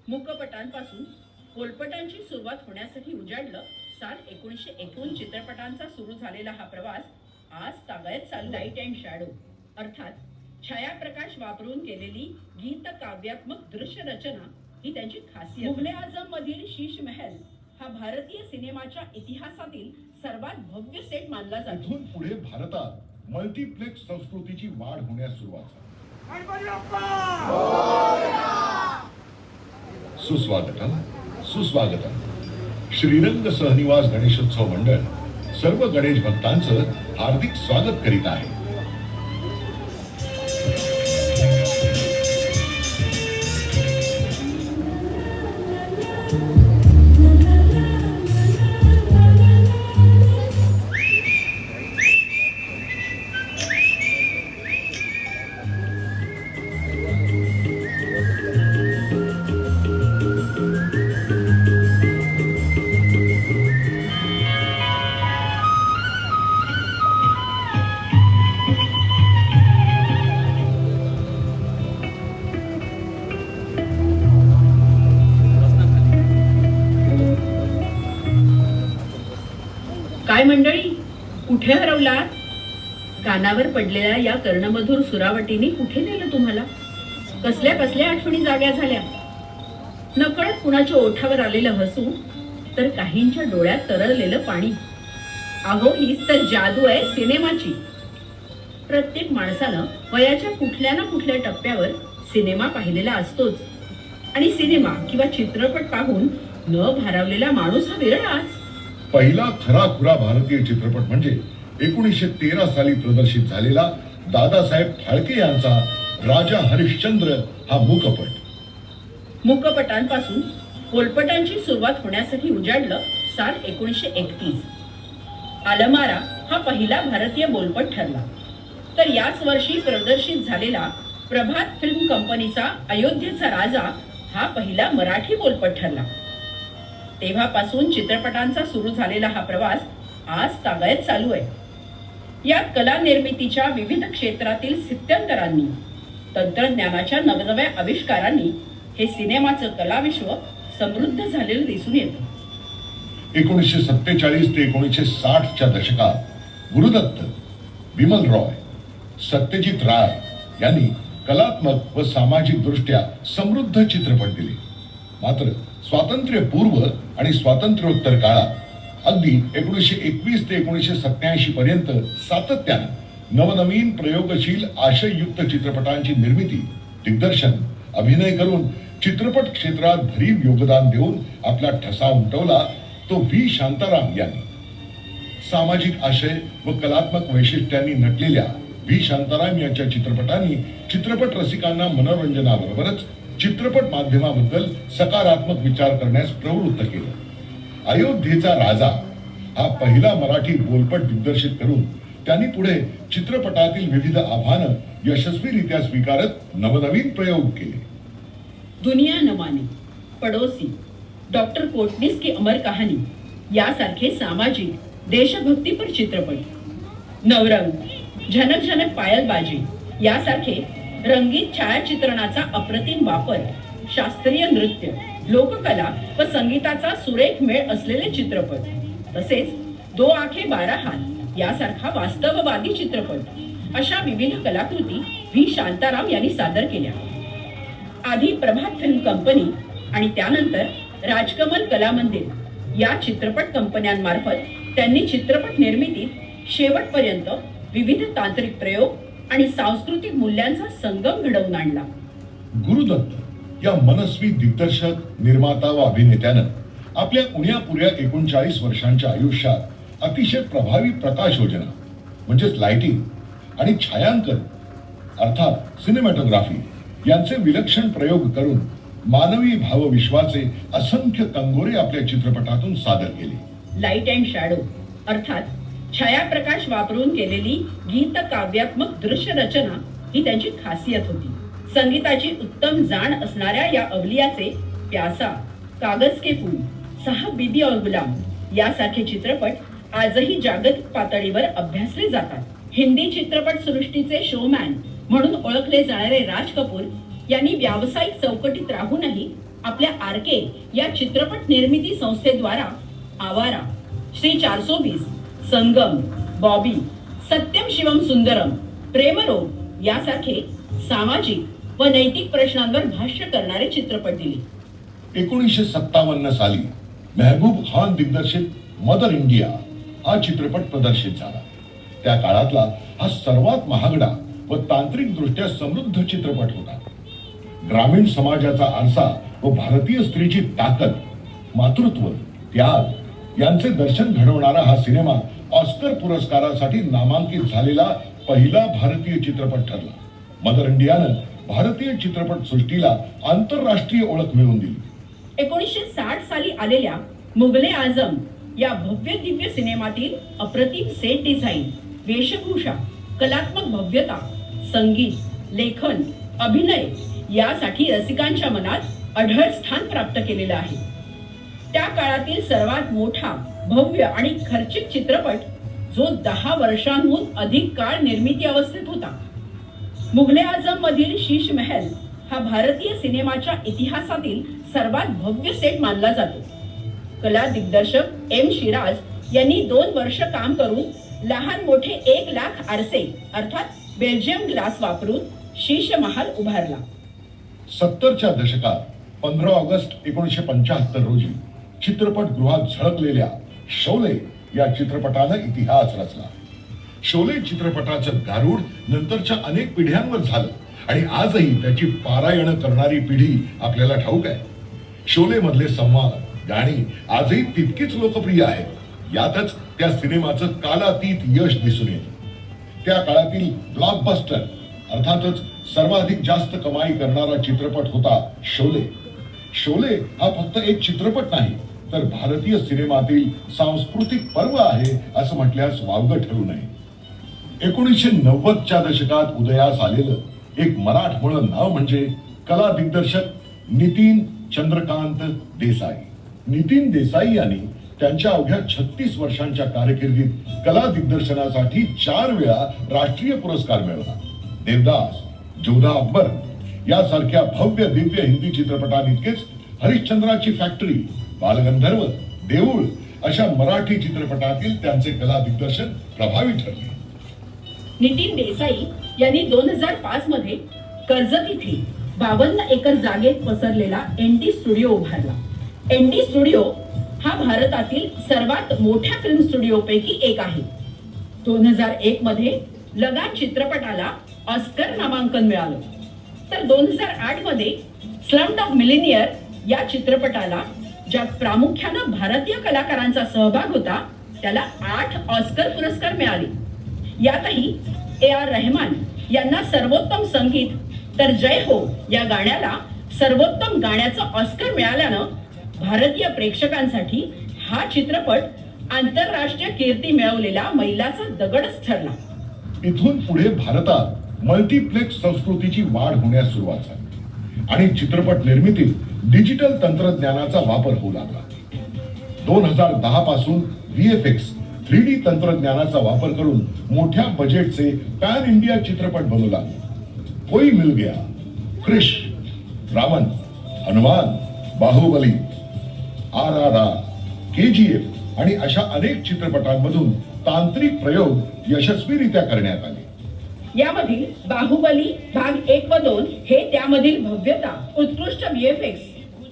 मूकपटांपासून पोलपटांची सुरुवात होण्यासाठी उजाडलं साल 1951 चित्रपटांचा सुरू झालेला हा प्रवास आज तागायत चालू. लाईट अँड शॅडो अर्थात छायाप्रकाश वापरून केलेली गीत काव्यात्मक दृश्य रचना ही त्यांची खासियत. मुघले आझम मधील शीश महल हा भारतीय सिनेमाच्या इतिहासातील सर्वात भव्य सेट मानला जातो. इथून पुढे भारतात मल्टीप्लेक्स संस्कृतीची वाढ होण्यास सुरुवात झाली. सुस्वागतम सुस्वागतम. श्रीरंग सहनिवास गणेशोत्सव मंडळ सर्व गणेश भक्तांचं हार्दिक स्वागत करीत आहे. काय मंडळी, कुठे हरवलात? कानावर पडलेल्या या कर्णमधुर सुरावटीने कुठे नेलं तुम्हाला? कसल्या कसल्या आठवणी जाग्या झाल्या? नकळत कुणाच्या ओठावर आलेलं हसू, तर काहींच्या डोळ्यात तरळलेलं पाणी. अहो, हीच तर जादू आहे सिनेमाची. प्रत्येक माणसानं वयाच्या कुठल्या ना कुठल्या टप्प्यावर सिनेमा पाहिलेला असतोच, आणि सिनेमा किंवा चित्रपट पाहून न भारावलेला माणूस हा विरळाच. पहिला खरा खुरा भारतीय चित्रपट म्हणजे 1913 साली प्रदर्शित झालेला दादासाहेब फाळके यांचा राजा हरिश्चंद्र हा मूकपट. मूकपटांपासून पोलपटांची सुरुवात होण्यासाठी उजाडलं साल 1931. आलमारा हा पहिला भारतीय बोलपट ठरला. तर याच वर्षी प्रदर्शित झालेला प्रभात फिल्म कंपनीचा अयोध्येचा राजा हा पहिला मराठी बोलपट ठरला. तेव्हापासून चित्रपटांचा सुरू झालेला हा प्रवास आज तागायत चालू आहे. यात कला निर्मितीच्या विविध क्षेत्रातील स्थित्यंतरांनी, तंत्रज्ञानाच्या नवनव्या आविष्कारांनी हे सिनेमाचं कलाविश्व समृद्ध झालेलं दिसून येतं. 1947 ते 1960च्या दशकात गुरुदत्त, बिमल रॉय, सत्यजित राय यांनी कलात्मक व सामाजिक दृष्ट्या समृद्ध चित्रपट दिले. मात्र स्वातंत्र्यपूर्व आणि स्वातंत्र्योत्तर काळात अगदी 1921 ते 1987 पर्यंत सातत्यानं नवनवीन प्रयोगशील आशययुक्त चित्रपटांची निर्मिती, दिग्दर्शन, अभिनय करून चित्रपट क्षेत्रात भरीव योगदान देऊन आपला ठसा उमटवला तो व्ही शांताराम यांनी. सामाजिक आशय व कलात्मक वैशिष्ट्यांनी नटलेल्या व्ही शांताराम यांच्या चित्रपटांनी चित्रपट रसिकांना मनोरंजनाबरोबरच चित्रपट माध्यमाबद्दल सकारात्मक विचार करण्यास प्रवृत्त केलं. अयोध्येचा राजा हा पहिला मराठी बोलपट दिग्दर्शित करून त्यांनी पुढे चित्रपटातील विविध आव्हानं यशस्वीरित्या स्वीकारत नवनवीन प्रयोग केले. दुनिया न माने, पडोसी, डॉक्टर कोटनीस की अमर कहाणी यासारखे सामाजिक देशभक्तीपर चित्रपट, नवरंग, झनक झनक पायलबाजी यासारखे रंगीत छायाचित्रणाचा अप्रतिम वापर, शास्त्रीय नृत्य, लोककला व संगीताचा सुरेख मेळ असलेले चित्रपट, तसेच दो आंखें बारा हात यासारखा वास्तववादी चित्रपट अशा विविध कलाकृती व्ही शांताराम यांनी सादर केल्या. आधी प्रभात फिल्म कंपनी आणि त्यानंतर राजकमल कला मंदिर या चित्रपट कंपन्यांमार्फत त्यांनी चित्रपट निर्मितीत शेवटपर्यंत विविध तांत्रिक प्रयोग आणि सांस्कृतिक मूल्यांचा संगम घडवून आणला. गुरुदत्त या मनस्वी दिग्दर्शक, निर्माता व अभिनेत्यानं आपल्या उण्यापुऱ्या 39 वर्षांच्या आयुष्यात अतिशय प्रभावी प्रकाश योजना म्हणजेच लाइटिंग आणि छायांकन अर्थात सिनेमॅटोग्राफी यांचे विलक्षण प्रयोग करून मानवी भावविश्वाचे असंख्य कंगोरे आपल्या चित्रपटातून सादर केले. लाईट अँड शॅडो अर्थात छायाप्रकाश वापरून केलेली गीत काव्यात्मक दृश्य रचना ही त्यांची खासियत होती. संगीताची उत्तम जाण असणाऱ्या या अवलियाचे प्यासा, कागज के फूल, साहब बीबी और गुलाम यासारखे चित्रपट आजही जागतिक पातळीवर अभ्यासले जातात. हिंदी चित्रपट सृष्टीचे शोमॅन म्हणून ओळखले जाणारे राज कपूर यांनी व्यावसायिक चौकटीत राहूनही आपल्या आरके या चित्रपट निर्मिती संस्थेद्वारा आवारा, श्री 420, संगम, बॉबी, सत्यम शिवम सुंदरम, प्रेमरोग यासारखे सामाजिक व नैतिक प्रश्नांवर भाष्य करणारे चित्रपट दिले. 1957 साली मेहबूब खान दिग्दर्शित मदर इंडिया हा चित्रपट प्रदर्शित झाला. त्या काळातला हा सर्वात महागडा व तांत्रिक दृष्ट्या समृद्ध चित्रपट होता. ग्रामीण समाजाचा आरसा व भारतीय स्त्रीची ताकद, मातृत्व, त्याग यांचे दर्शन घडवणारा हा सिनेमा ऑस्कर पुरस्कारासाठी नामांकित झालेला पहिला भारतीय चित्रपट ठरला. मदर इंडियानं भारतीय चित्रपट सृष्टीला आंतरराष्ट्रीय ओळख मिळवून दिली. 1960 साली आलेल्या मुगले आझम या भव्य दिव्य सिनेमातील अप्रतिम सेट डिझाईन, वेशभूषा, कलात्मक भव्यता, संगीत, लेखन, अभिनय यासाठी रसिकांच्या मनात अढळ स्थान प्राप्त केलेलं आहे. त्या काळातील सर्वात मोठा, भव्य आणि खर्चिक चित्रपट जो 10 वर्षांहून अधिक काळ निर्मिती अवस्थेत होता. मुगले आझम मधील शीश महल हा भारतीय सिनेमाच्या इतिहासातील सर्वात भव्य सेट मानला जातो. कला दिग्दर्शक एम शिराज यांनी 2 वर्ष काम करून लहान मोठे 1 लाख आरसे अर्थात बेल्जियम ग्लास वापरून शीश महाल उभारला. 70च्या दशकात 15 ऑगस्ट 1975 रोजी चित्रपटगृहात झळकलेल्या शोले या चित्रपटानं इतिहास रचला. शोले चित्रपटाचं गारूड नंतरच्या अनेक पिढ्यांवर झालं आणि आजही त्याची पारायण करणारी पिढी आपल्याला ठाऊक आहे. शोले मधले संवाद, गाणी आजही तितकीच लोकप्रिय आहेत. यातच त्या सिनेमाचं कालातीत यश दिसून येतं. त्या काळातील ब्लॉकबस्टर अर्थातच सर्वाधिक जास्त कमाई करणारा चित्रपट होता शोले. शोले हा फक्त एक चित्रपट नाही तर भारतीय सिनेमातील सांस्कृतिक पर्व आहे असं म्हटल्यास वावगं ठरू नये. 1990च्या दशकात उदयास आलेलं एक मराठमोळं नाव म्हणजे कला दिग्दर्शक नितीन चंद्रकांत देसाई. नितीन देसाई यांनी त्यांच्या अवघ्या 36 वर्षांच्या कारकिर्दीत कला दिग्दर्शनासाठी 4 वेळा राष्ट्रीय पुरस्कार मिळवला. देवदास, जोधा अकबर यासारख्या भव्य दिव्य हिंदी चित्रपटांइतकेच हरिश्चंद्राची फॅक्टरी, बालगंधर्व, देऊळ अशा मराठी चित्रपटातील त्यांचे कला दिग्दर्शन प्रभावी ठरले. नितीन देसाई यांनी 2005 मध्ये कर्जत इथे 52 एकर जागेत पसरलेला एनडी स्टुडिओ उभारला. एनडी स्टुडिओ हा भारतातील सर्वात मोठ्या फिल्म स्टुडिओपैकी एक आहे. 2001 मध्ये लगान चित्रपटाला ऑस्कर नामांकन मिळालं. तर 2008 मध्ये स्लमडॉग मिलेनियर या चित्रपटाला, ज्यात प्रामुख्यानं भारतीय कलाकारांचा सहभाग होता, त्याला 8 ऑस्कर पुरस्कार मिळाले. यातही AR रहमान यांना सर्वोत्तम संगीत तर जय हो या गाण्याला सर्वोत्तम गाण्याचं ऑस्कर मिळाल्यानं भारतीय प्रेक्षकांसाठी हा चित्रपट आंतरराष्ट्रीय कीर्ती मिळवलेला मैलाचा दगडच ठरला. इथून पुढे भारतात मल्टीप्लेक्स संस्कृतीची वाढ होण्यास सुरुवात झाली आणि चित्रपट निर्मितीत डिजिटल तंत्रज्ञानाचा वापर होऊ लागला. 2010 पासून VFX 3D तंत्रज्ञानाचा वापर करून मोठ्या बजेटचे पॅन इंडिया चित्रपट बनवू लागले. कोई मिल गया, क्रिश, रावण, हनुमान, बाहुबली, RRR, KGF आणि अशा अनेक चित्रपटांमधून तांत्रिक प्रयोग यशस्वीरित्या करण्यात आले. यामधील बाहुबली भाग 1 व 2 हे त्यामधील भव्यता, उत्कृष्ट VFX,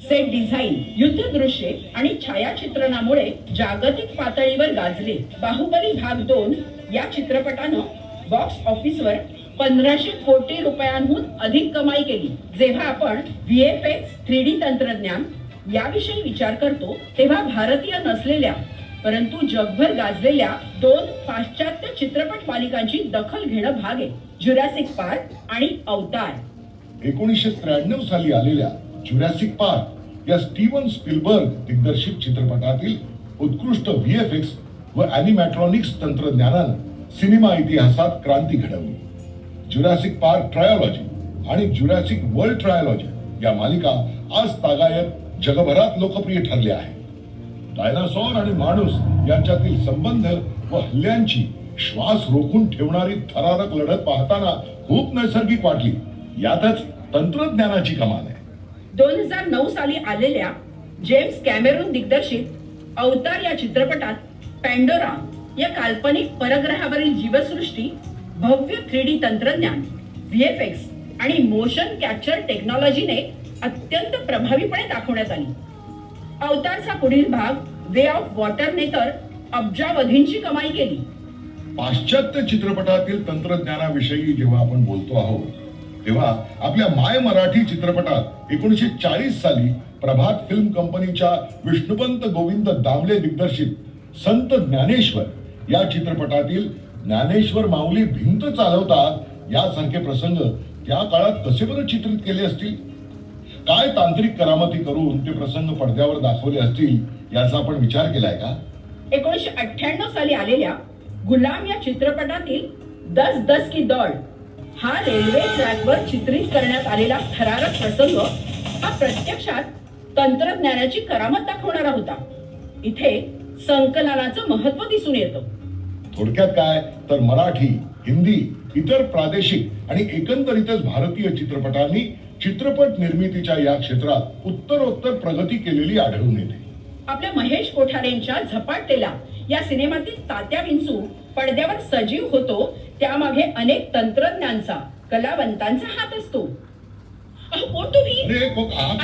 सेट डिझाईन, युद्ध दृश्ये आणि छायाचित्रणामुळे जागतिक पातळीवर गाजले. बाहुबली भाग 2 या चित्रपटानं बॉक्स ऑफिसवर 1500 कोटी रुपयांहून अधिक कमाई केली. जेव्हा आपण VFX 3D तंत्रज्ञान याविषयी विचार करतो तेव्हा भारतीय नसलेल्या परंतु जगभर गाजलेल्या 2 पाश्चात्य चित्रपट मालिकांची दखल घेणं भाग आहे. जुरासिक पार्क आणि अवतार. 1993 साली आलेल्या जुरासिक पार्क या स्टीवन स्पिलबर्ग दिग्दर्शित चित्रपटातील उत्कृष्ट VFX व ॲनिमॅट्रॉनिक्स तंत्रज्ञानानं सिनेमा इतिहासात क्रांती घडवली. जुरासिक पार्क ट्रायोलॉजी आणि जुरासिक वर्ल्ड ट्रायोलॉजी या मालिका आज तागायत जगभरात लोकप्रिय ठरल्या आहेत. डायनासॉर आणि माणूस यांच्यातील संबंध व हल्ल्यांची श्वास रोखून ठेवणारी थरारक लढत पाहताना खूप नैसर्गिक वाटली. यातच तंत्रज्ञानाची कमाल आहे. 2009 साली आलेल्या जेम्स कॅमेरून दिग्दर्शित अवतार या चित्रपटात पॅन्डोरा या काल्पनिक परग्रहावरील जीवसृष्टी भव्य 3D तंत्रज्ञान, VFX आणि मोशन कॅप्चर टेक्नॉलॉजीने अत्यंत प्रभावीपणे दाखवण्यात आली. अवतारचा पुढील भाग वे ऑफ वॉटरने तर अब्जावधींची कमाई केली. पाश्चात्य चित्रपटातील तंत्रज्ञानाविषयी जेव्हा आपण बोलतो आहोत तेव्हा आपल्या माय मराठी चित्रपटात 1940 साली प्रभात फिल्म कंपनीच्या विष्णुपंत गोविंद दामले दिग्दर्शित संत ज्ञानेश्वर या चित्रपटातील ज्ञानेश्वर माऊली भिंत चालवतात यासारखे प्रसंग त्या काळात कसे बरं चित्रित केले असतील, काय तांत्रिक करामती करून ते प्रसंग पडद्यावर दाखवले असतील याचा आपण विचार केलाय का? 1998 साली आलेल्या गुलाम या चित्रपटातील 10-10 की दौड हा रेल्वे ट्रॅकवर चित्रित करण्यात आलेला थरारक प्रसंग हा प्रत्यक्षात तंत्रज्ञानाची करामत दाखवणारा होता. इथे संकलनाचं महत्व दिसून येतं. थोडक्यात काय तर मराठी, हिंदी, इतर प्रादेशिक आणि एकंदरीतच भारतीय चित्रपटांनी चित्रपट निर्मितीच्या या क्षेत्रात उत्तरोत्तर प्रगती केलेली आढळून येते. आपल्या महेश कोठारेंच्या झपाटलेला या सिनेमातील तात्या विंचू पडद्यावर सजीव होतो त्यामागे अनेक तंत्रज्ञांचा, कलावंतांचा हात असतो. अहो कोण तुम्ही? अरे,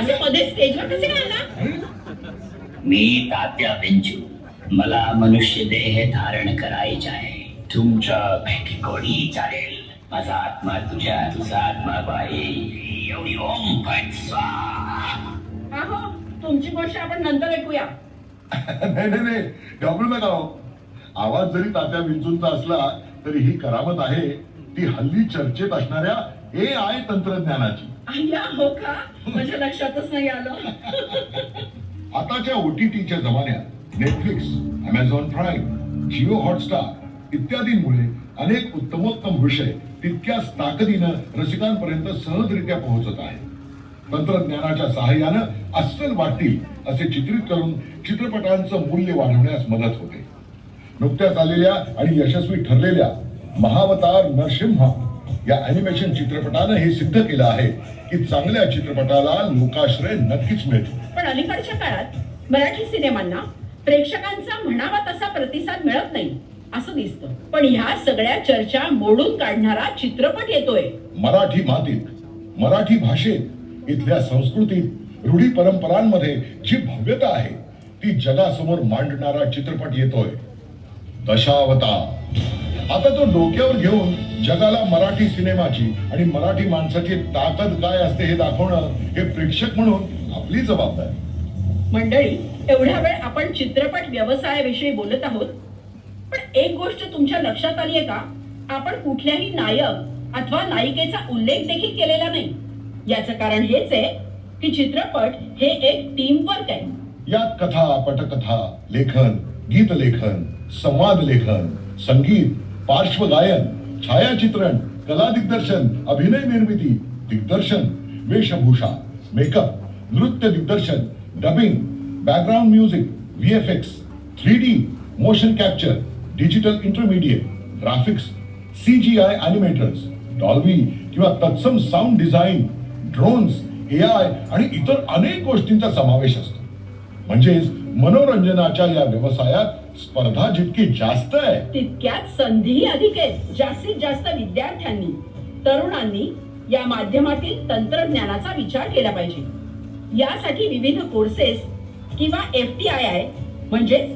असे मध्ये स्टेजवर कसे काय आला? मी तात्या विंचू. मला मनुष्य देह धारण करायचा आहे. तुमच्या भेटी कोणी चालेल. माझा आत्मा तुझा आत्मा बाहेर. एवढी ओम पण स्वाहा. अहो तुमची गोष्ट आपण नंतर ऐकूया. नाही घाबरू नका हो. आवाज जरी तात्या विंचूंचा असला तरी ही करामत आहे ती हल्ली चर्चेत असणाऱ्या AI तंत्रज्ञानाची. अय्या हो का? माझ्या लक्षातच नाही आलं. आताच्या OTTच्या जमान्यात Netflix, Amazon prime, Jio Hotstar इत्यादींमुळे अनेक उत्तमोत्तम विषय तितक्याच ताकदीनं रसिकांपर्यंत सहजरित्या पोहोचत आहेत. तंत्रज्ञानाच्या सहाय्यानं अस्सल वाटतील असे चित्रित करून चित्रपटांचं मूल्य वाढवण्यास मदत होते. नुकत्याच आलेल्या आणि यशस्वी ठरलेल्या महावतार नरसिम्हा या अॅनिमेशन चित्रपटानं हे सिद्ध केलं आहे की चांगल्या चित्रपटाला लोकाश्रय नक्कीच मिळतो. पण अलीकडच्या काळात मराठी सिनेमांना प्रेक्षकांचा म्हणावा तसा प्रतिसाद मिळत नाही असं दिसतं. पण ह्या सगळ्या चर्चा मोडून काढणारा चित्रपट येतोय. मराठी मातीत, मराठी भाषेत, इथल्या संस्कृतीत, रूढी परंपरांमध्ये जी भव्यता आहे ती जगासमोर मांडणारा चित्रपट येतोय. दशावतार. आता तो डोक्यावर घेऊन जगाला मराठी सिनेमाची आणि मराठी माणसाची ताकद काय असते हे दाखवणं हे प्रेक्षक म्हणून आपली जबाबदारी. मंडळी, एवढ्या वेळ आपण चित्रपट व्यवसायाविषयी बोलत आहोत. पण एक गोष्ट तुमच्या लक्षात आली आहे का? आपण कुठल्याही नायक अथवा नायिकेचा उल्लेख देखील केलेला नाही. याचं कारण हेच आहे की चित्रपट हे एक टीम वर्क आहे. यात कथा, पटकथा, लेखन, गीत लेखन, संवाद लेखन, संगीत, पार्श्वगायन, छायाचित्रण, कला दिग्दर्शन, अभिनय निर्मिती, दिग्दर्शन, वेशभूषा, मेकअप, नृत्य दिग्दर्शन, dubbing, background music, VFX, 3D, motion capture, digital intermediate, graphics, CGI animators, Dolby किंवा तत्सम साऊंड डिझाईन, ड्रोन्स, AI आणि इतर अनेक गोष्टींचा समावेश असतो. म्हणजेच मनोरंजनाच्या या व्यवसायात स्पर्धा जितकी जास्त आहे तितक्याच संधीही अधिक आहेत. जास्तीत जास्त विद्यार्थ्यांनी, तरुणांनी या माध्यमातील तंत्रज्ञानाचा विचार केला पाहिजे. यासाठी विविध कोर्सेस किंवा FTII म्हणजेच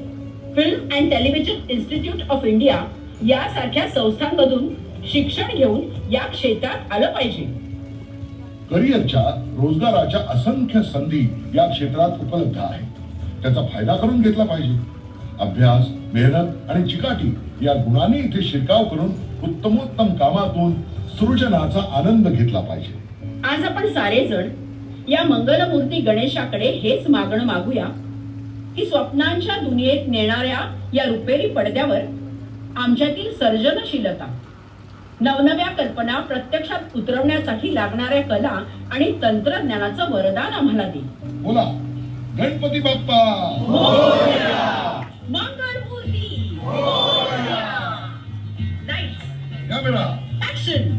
film and television institute of India यासारख्या संस्थांमधून शिक्षण घेऊन या क्षेत्रात आलं पाहिजे. करिअरच्या, रोजगाराच्या असंख्य संधी या क्षेत्रात उपलब्ध आहेत. त्याचा फायदा करून घेतला पाहिजे. अभ्यास, मेहनत आणि चिकाटी या गुणांनी इथे शिरकाव करून उत्तमोत्तम कामातून सृजनाचा आनंद घेतला पाहिजे. आज आपण सारेजण या मंगलमूर्ती गणेशाकडे हेच मागणं मागूया की स्वप्नांच्या दुनियेत नेणाऱ्या या रुपेरी पडद्यावर आमच्यातील सर्जनशीलता, नवनव्या कल्पना प्रत्यक्षात उतरवण्यासाठी लागणाऱ्या कला आणि तंत्रज्ञानाचं वरदान आम्हाला दे. बोला Ganpati Bappa. Mangalmurti. Lights, camera, action.